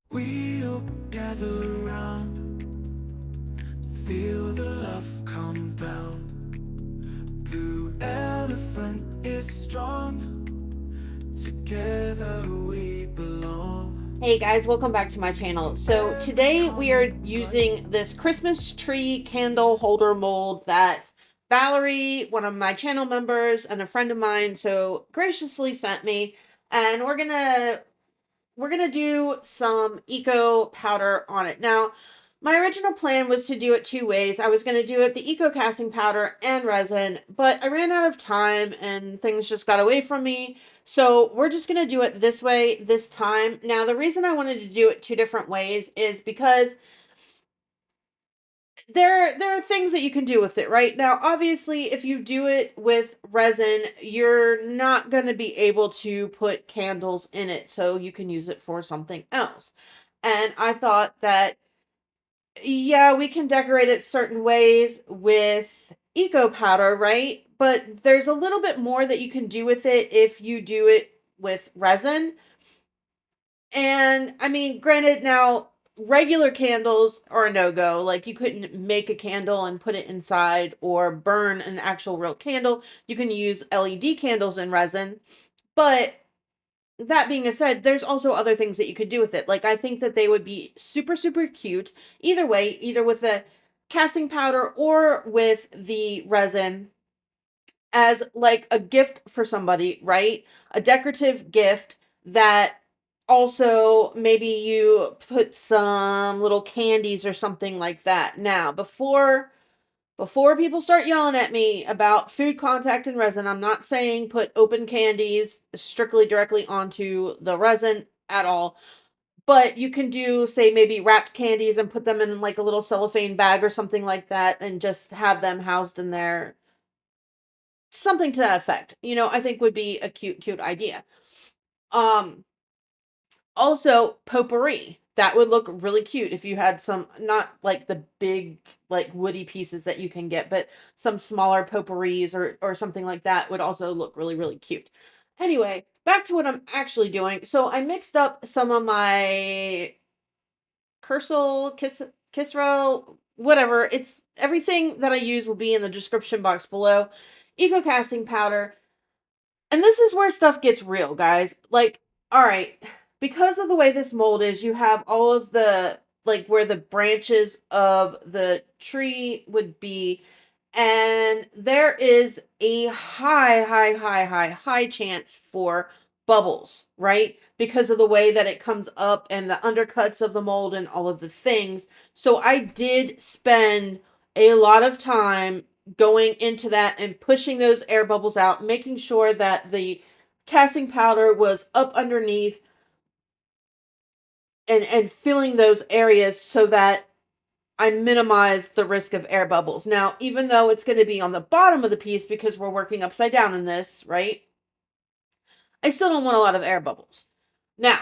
We'll gather round, feel the love compound. Blue elephant is strong, together we belong. Hey guys, welcome back to my channel. So today we are using this Christmas tree candle holder mold that Valerie, one of my channel members and a friend of mine, so graciously sent me. And we're gonna do some eco powder on it. Now, my original plan was to do it two ways. I was going to do it the eco casting powder and resin, but I ran out of time and things just got away from me. So we're just going to do it this way this time. Now, the reason I wanted to do it two different ways is because there are things that you can do with it, right? Now, obviously, if you do it with resin, you're not going to be able to put candles in it, so you can use it for something else. And I thought that, yeah, we can decorate it certain ways with eco powder, right? But there's a little bit more that you can do with it if you do it with resin. And I mean, granted, now regular candles are a no-go. Like, you couldn't make a candle and put it inside or burn an actual real candle. You can use LED candles in resin. But that being said, there's also other things that you could do with it. Like, I think that they would be super, super cute. Either way, either with the casting powder or with the resin as like a gift for somebody, right? A decorative gift that also maybe you put some little candies or something like that. Now, before people start yelling at me about food contact and resin, I'm not saying put open candies strictly directly onto the resin at all. But you can do, say, maybe wrapped candies and put them in like a little cellophane bag or something like that and just have them housed in there. Something to that effect, I think would be a cute, cute idea. Um, Also, potpourri. That would look really cute if you had some, not like the big, like woody pieces that you can get, but some smaller potpourris or something like that would also look really, really cute. Anyway, back to what I'm actually doing. So I mixed up some of my Kisro, whatever. It's everything that I use will be in the description box below. Eco casting powder. And this is where stuff gets real, guys. Like, all right, because of the way this mold is, you have all of the, like, where the branches of the tree would be, and there is a high, high, high, high, high chance for bubbles, right? Because of the way that it comes up and the undercuts of the mold and all of the things. So I did spend a lot of time going into that and pushing those air bubbles out, making sure that the casting powder was up underneath and filling those areas so that I minimize the risk of air bubbles. Now, even though it's going to be on the bottom of the piece because we're working upside down in this, right? I still don't want a lot of air bubbles. Now,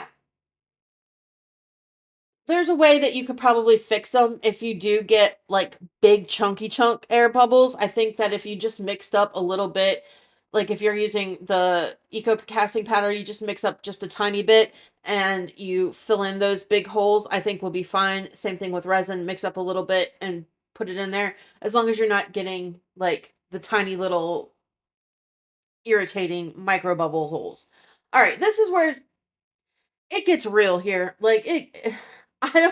there's a way that you could probably fix them if you do get like big chunky chunk air bubbles. I think that if you just mixed up a little bit, like if you're using the eco casting powder, you just mix up just a tiny bit and you fill in those big holes, I think will be fine. Same thing with resin, mix up a little bit and put it in there, as long as you're not getting like the tiny little irritating micro bubble holes. All right, this is where it gets real here. Like, it I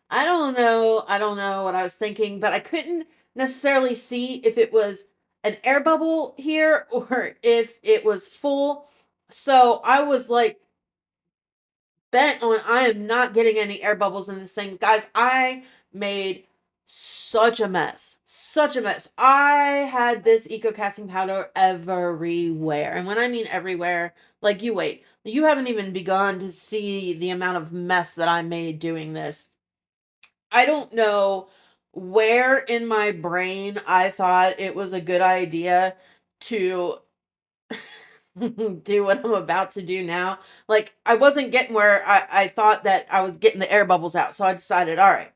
I don't know what I was thinking, but I couldn't necessarily see if it was an air bubble here or if it was full. So I was like bent on I am not getting any air bubbles in this thing. Guys, I made such a mess. Such a mess. I had this eco casting powder everywhere. And when I mean everywhere, like, you wait. You haven't even begun to see the amount of mess that I made doing this. I don't know where in my brain I thought it was a good idea to do what I'm about to do now. Like, I wasn't getting where I thought that I was getting the air bubbles out. So I decided, all right,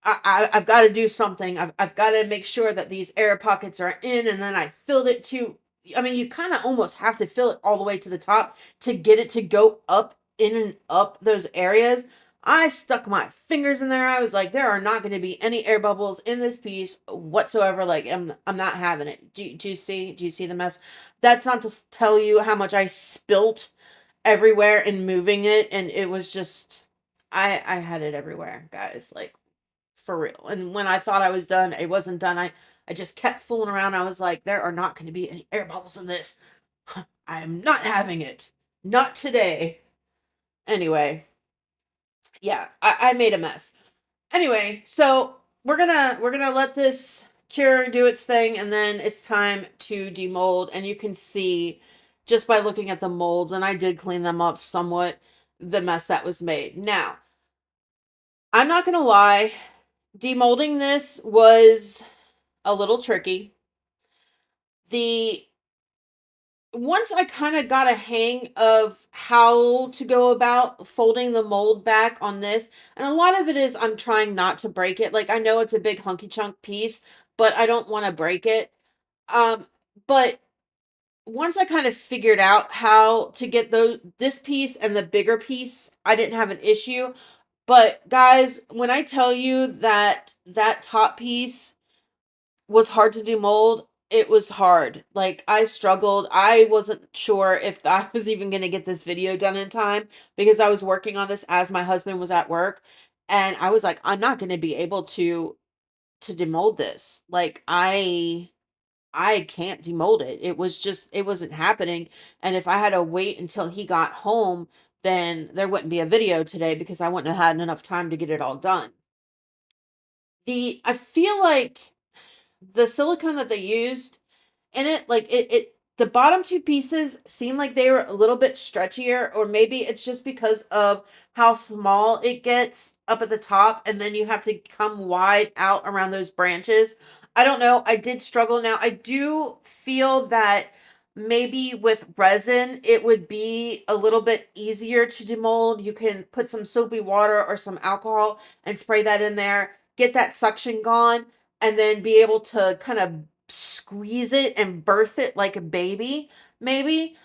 I've got to do something. I've got to make sure that these air pockets are in. And then I filled it to, I mean, you kind of almost have to fill it all the way to the top to get it to go up in and up those areas. I stuck my fingers in there. I was like, there are not going to be any air bubbles in this piece whatsoever. Like, I'm not having it. Do you see? Do you see the mess? That's not to tell you how much I spilt everywhere in moving it. And it was just, I had it everywhere, guys. Like, for real. And when I thought I was done, it wasn't done. I just kept fooling around. I was like, there are not going to be any air bubbles in this. I am not having it. Not today. Anyway, yeah, I made a mess. Anyway, so we're gonna let this cure do its thing, and then it's time to demold. And you can see just by looking at the molds, and I did clean them up somewhat, the mess that was made. Now, I'm not gonna lie, demolding this was a little tricky. The Once I kind of got a hang of how to go about folding the mold back on this, and a lot of it is I'm trying not to break it. Like, I know it's a big hunky chunk piece, but I don't want to break it. Um, but once I kind of figured out how to get this piece and the bigger piece, I didn't have an issue. But guys, when I tell you that that top piece was hard to demold, it was hard. Like, I struggled. I wasn't sure if I was even going to get this video done in time because I was working on this as my husband was at work, and I was like, I'm not going to be able to demold this. Like, I can't demold it. It was just, it wasn't happening. And if I had to wait until he got home, then there wouldn't be a video today because I wouldn't have had enough time to get it all done. I feel like the silicone that they used in it, like the bottom two pieces seem like they were a little bit stretchier, or maybe it's just because of how small it gets up at the top, and then you have to come wide out around those branches. I don't know. I did struggle. Now, I do feel that maybe with resin, it would be a little bit easier to demold. You can put some soapy water or some alcohol and spray that in there, get that suction gone, and then be able to kind of squeeze it and birth it like a baby, maybe.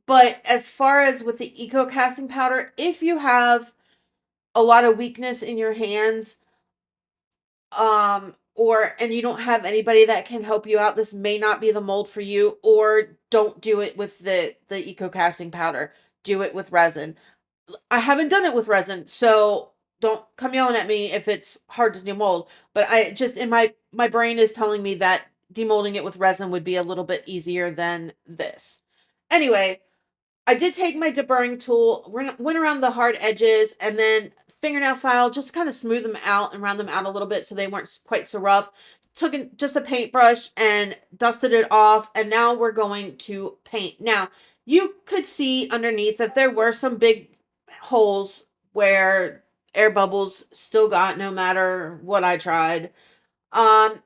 But as far as with the eco casting powder, if you have a lot of weakness in your hands, or and you don't have anybody that can help you out, this may not be the mold for you. Or don't do it with the eco casting powder. Do it with resin. I haven't done it with resin, so don't come yelling at me if it's hard to demold. But I just, in my brain is telling me that demolding it with resin would be a little bit easier than this. Anyway, I did take my deburring tool, went around the hard edges, and then fingernail file, just kind of smooth them out and round them out a little bit so they weren't quite so rough. Took just a paintbrush and dusted it off, and now we're going to paint. Now, you could see underneath that there were some big holes where air bubbles still got no matter what I tried. Um,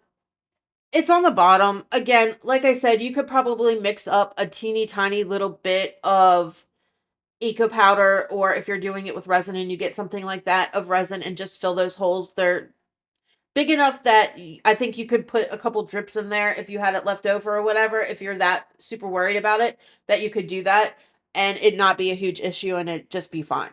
it's on the bottom. Again, like I said, you could probably mix up a teeny tiny little bit of eco powder, or if you're doing it with resin and you get something like that of resin, and just fill those holes. They're big enough that I think you could put a couple drips in there if you had it left over or whatever, if you're that super worried about it, that you could do that and it not be a huge issue and it just be fine.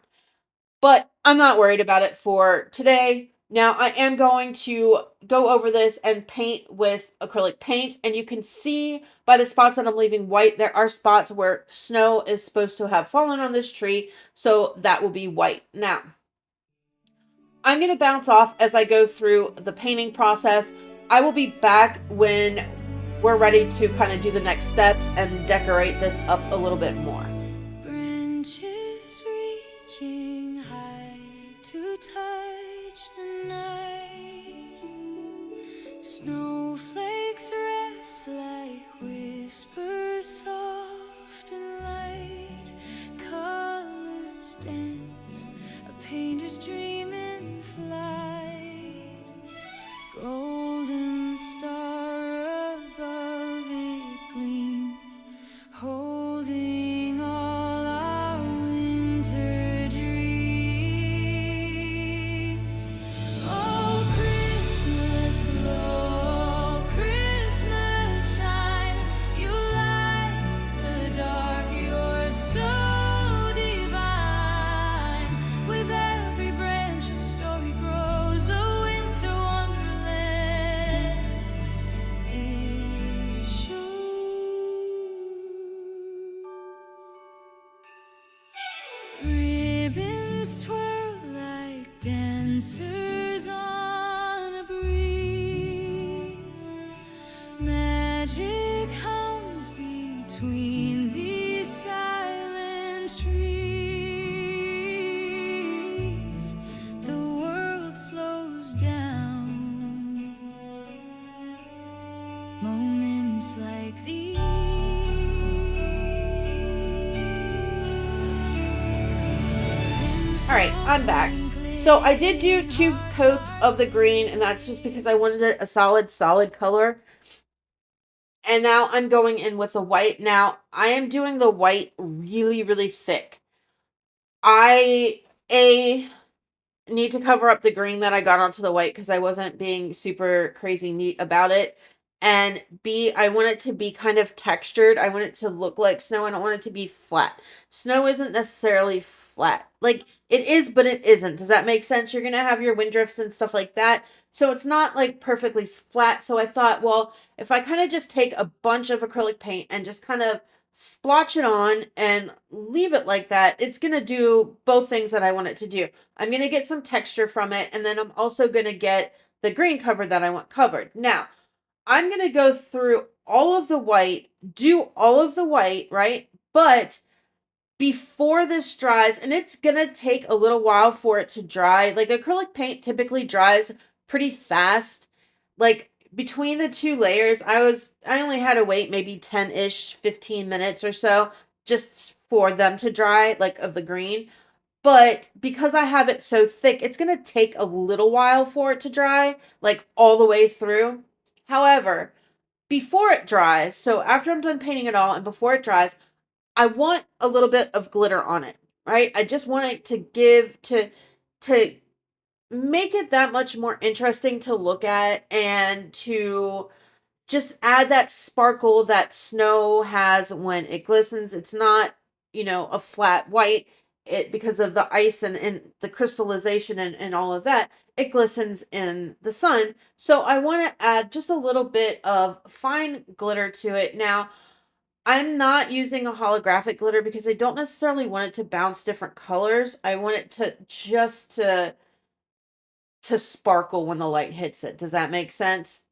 But I'm not worried about it for today. Now, I am going to go over this and paint with acrylic paint, and you can see by the spots that I'm leaving white, there are spots where snow is supposed to have fallen on this tree, so that will be white. Now, I'm going to bounce off as I go through the painting process. I will be back when we're ready to kind of do the next steps and decorate this up a little bit more. Branches reaching high to touch the night. Snowflakes rest like whispers soft and light. Colors dance, a painter's dream in flight. Golden star above it gleams, holding all our winter dreams. Oh, Christmas glow, Christmas shine, you light the dark, you're so divine. With every breath answers on a breeze. Magic hums between these silent trees. The world slows down. Moments like these. All right, I'm back. So I did do 2 coats of the green, and that's just because I wanted it a solid color. And now I'm going in with the white. Now I am doing the white really thick. I need to cover up the green that I got onto the white because I wasn't being super crazy neat about it. And B, I want it to be kind of textured. I want it to look like snow. I don't want it to be flat. Snow isn't necessarily flat. Like, it is, but it isn't. Does that make sense? You're going to have your wind drifts and stuff like that. So it's not like perfectly flat. So I thought, well, if I kind of just take a bunch of acrylic paint and just kind of splotch it on and leave it like that, it's going to do both things that I want it to do. I'm going to get some texture from it, and then I'm also going to get the green cover that I want covered. Now, I'm going to go through all of the white, do all of the white, right? But before this dries, and it's going to take a little while for it to dry. Like, acrylic paint typically dries pretty fast. Like, between the 2 layers, I only had to wait maybe 10-ish, 15 minutes or so just for them to dry, like, of the green. But because I have it so thick, it's going to take a little while for it to dry, like all the way through. However, before it dries, so after I'm done painting it all and before it dries, I want a little bit of glitter on it, right? I just want it to to make it that much more interesting to look at and to just add that sparkle that snow has when it glistens. It's not, a flat white. It, because of the ice and the crystallization and all of that, it glistens in the sun. So I want to add just a little bit of fine glitter to it. Now, I'm not using a holographic glitter because I don't necessarily want it to bounce different colors. I want it to just to sparkle when the light hits it. Does that make sense?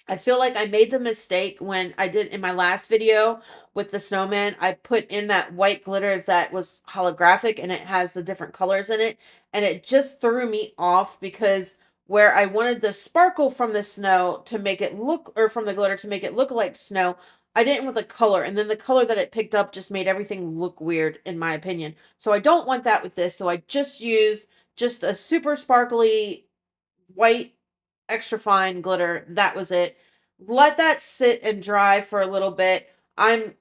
I feel like I made the mistake when I did in my last video with the snowman. I put in that white glitter that was holographic and it has the different colors in it. And it just threw me off because where I wanted the sparkle from the snow to make it look, or from the glitter to make it look like snow, I didn't want the color. And then the color that it picked up just made everything look weird, in my opinion. So I don't want that with this. So I just used just a super sparkly white extra fine glitter. That was it. Let that sit and dry for a little bit. I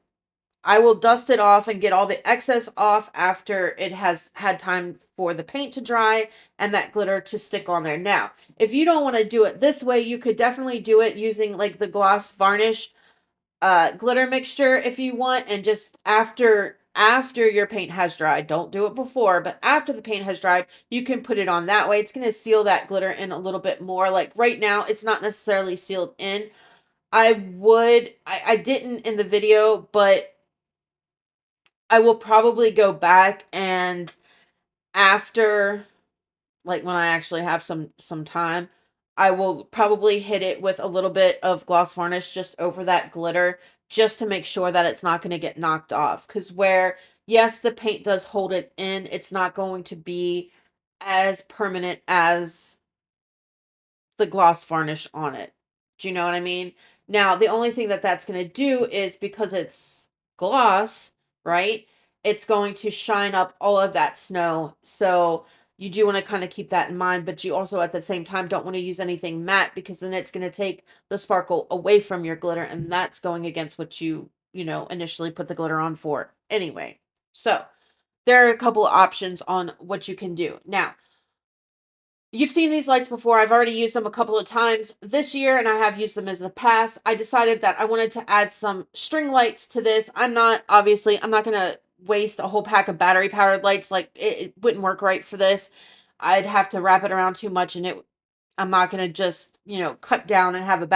will dust it off and get all the excess off after it has had time for the paint to dry and that glitter to stick on there. Now, if you don't want to do it this way, you could definitely do it using like the gloss varnish glitter mixture if you want, and just after your paint has dried, don't do it before, but after the paint has dried, you can put it on. That way it's going to seal that glitter in a little bit more. Like right now, it's not necessarily sealed in. I didn't in the video, but I will probably go back and after, like when I actually have some time, I will probably hit it with a little bit of gloss varnish just over that glitter, just to make sure that it's not going to get knocked off. Because where, yes, the paint does hold it in, it's not going to be as permanent as the gloss varnish on it. Do you know what I mean? Now, the only thing that that's going to do is, because it's gloss, right? It's going to shine up all of that snow. So you do want to kind of keep that in mind, but you also at the same time don't want to use anything matte, because then it's going to take the sparkle away from your glitter, and that's going against what initially put the glitter on for anyway. So there are a couple of options on what you can do. Now, you've seen these lights before. I've already used them a couple of times this year, and I have used them in the past. I decided that I wanted to add some string lights to this. I'm not going to waste a whole pack of battery powered lights. Like, it wouldn't work right for this. I'd have to wrap it around too much, and I'm not going to just, cut down and have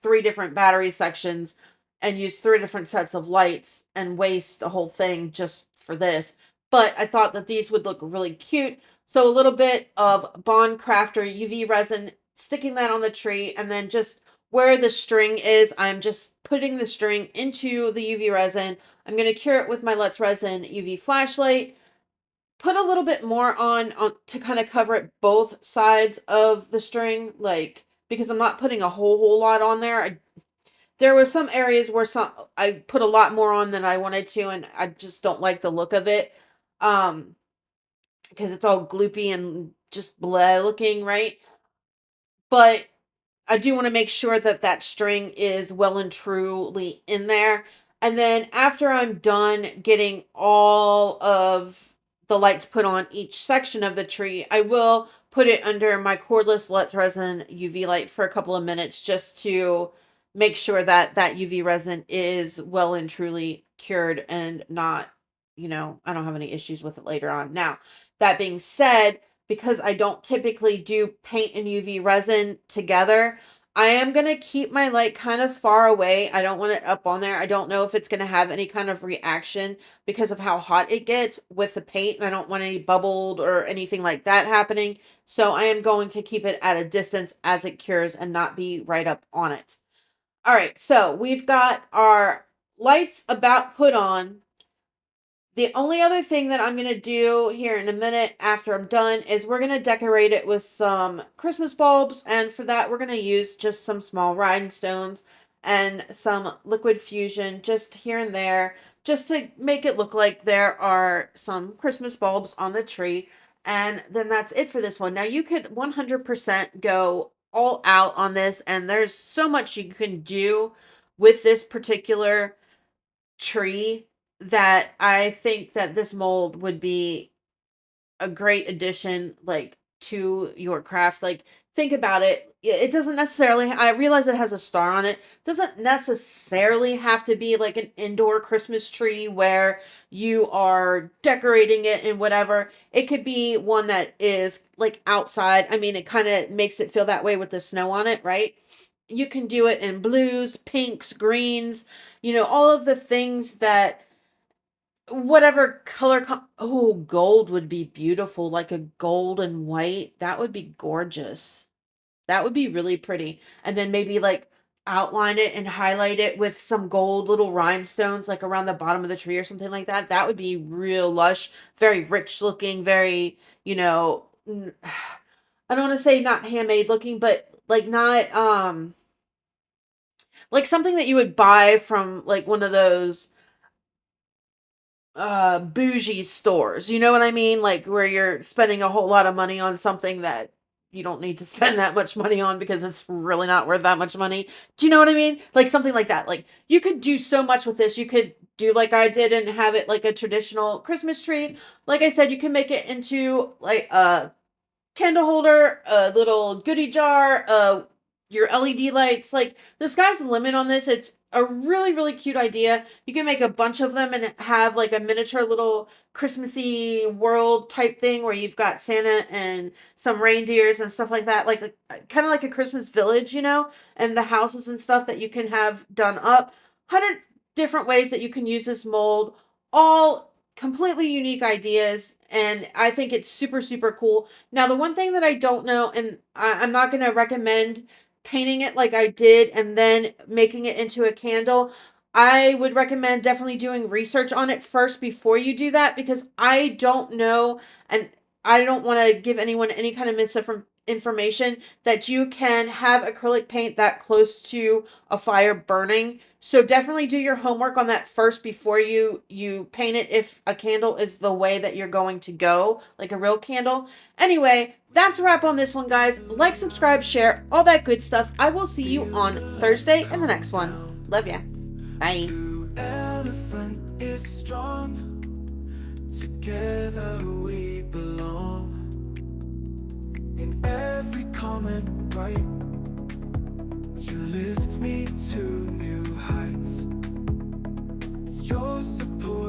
3 different battery sections and use 3 different sets of lights and waste a whole thing just for this. But I thought that these would look really cute. So a little bit of Bond Crafter UV resin, sticking that on the tree, and then just where the string is, I'm just putting the string into the UV resin. I'm going to cure it with my Let's Resin UV flashlight. Put a little bit more on to kind of cover it both sides of the string, like, because I'm not putting a whole lot on there. There were some areas where I put a lot more on than I wanted to, and I just don't like the look of it. Because it's all gloopy and just blah looking, right? But I do want to make sure that that string is well and truly in there. And then after I'm done getting all of the lights put on each section of the tree, I will put it under my cordless Let's Resin UV light for a couple of minutes just to make sure that that UV resin is well and truly cured and not, I don't have any issues with it later on. Now, that being said, because I don't typically do paint and UV resin together, I am going to keep my light kind of far away. I don't want it up on there. I don't know if it's going to have any kind of reaction because of how hot it gets with the paint. And I don't want any bubbled or anything like that happening. So I am going to keep it at a distance as it cures and not be right up on it. All right, so we've got our lights about put on. The only other thing that I'm going to do here in a minute after I'm done is we're going to decorate it with some Christmas bulbs. And for that, we're going to use just some small rhinestones and some liquid fusion just here and there, just to make it look like there are some Christmas bulbs on the tree. And then that's it for this one. Now you could 100% go all out on this, and there's so much you can do with this particular tree that I think that this mold would be a great addition, like, to your craft. Like, think about it. It doesn't necessarily, I realize it has a star on it. Doesn't necessarily have to be like an indoor Christmas tree where you are decorating it and whatever. It could be one that is like outside. I mean, it kind of makes it feel that way with the snow on it, right? You can do it in blues, pinks, greens, all of the things that whatever color oh, gold would be beautiful, like a gold and white. That would be gorgeous. That would be really pretty. And then maybe like outline it and highlight it with some gold little rhinestones like around the bottom of the tree or something like that. That would be real lush, very rich looking, very, I don't want to say not handmade looking, but like not like something that you would buy from like one of those bougie stores. You know what I mean? Like where you're spending a whole lot of money on something that you don't need to spend that much money on because it's really not worth that much money. Do you know what I mean? Like something like that. Like you could do so much with this. You could do like I did and have it like a traditional Christmas tree. Like I said, you can make it into like a candle holder, a little goodie jar, your LED lights. Like the sky's the limit on this. It's a really, really cute idea. You can make a bunch of them and have like a miniature little Christmassy world type thing where you've got Santa and some reindeers and stuff like that. Like kind of like a Christmas village, and the houses and stuff that you can have done up. 100 different ways that you can use this mold, all completely unique ideas, and I think it's super, super cool. Now, the one thing that I don't know, and I'm not going to recommend painting it like I did and then making it into a candle. I would recommend definitely doing research on it first before you do that, because I don't know, and I don't want to give anyone any kind of misinformation that you can have acrylic paint that close to a fire burning. So definitely do your homework on that first before you paint it, if a candle is the way that you're going to go, like a real candle. Anyway, that's a wrap on this one, guys. Like, subscribe, share, all that good stuff. I will see you on Thursday in the next one. Love ya. Bye. Blue elephant is strong. Together we belong. In every comment right, you lift me to new heights. Your support